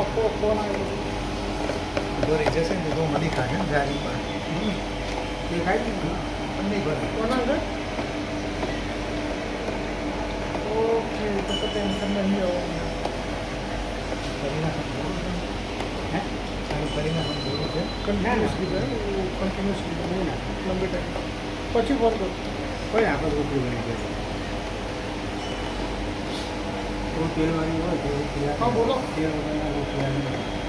Phone આવ્યો ભરી જશે ને તો મને દેખાશે ને ગાડી પર દેખાય ને પણ નહીં ભરે કોણ આગળ ઓકે તો ટેન્શન નહીં આવવાનું હે સારું પરિણામ બોલું છે કન્ટિન્યુઅસલી કરે કન્ટિન્યુઅસલી નહીં ના લંબી ટાઈમ પછી ફોન કરું કોઈ આપણે રોટલી બની જશે થોડું તેલવાળી હોય તો હા, બોલો. તેલ વગરના રોટલી આવી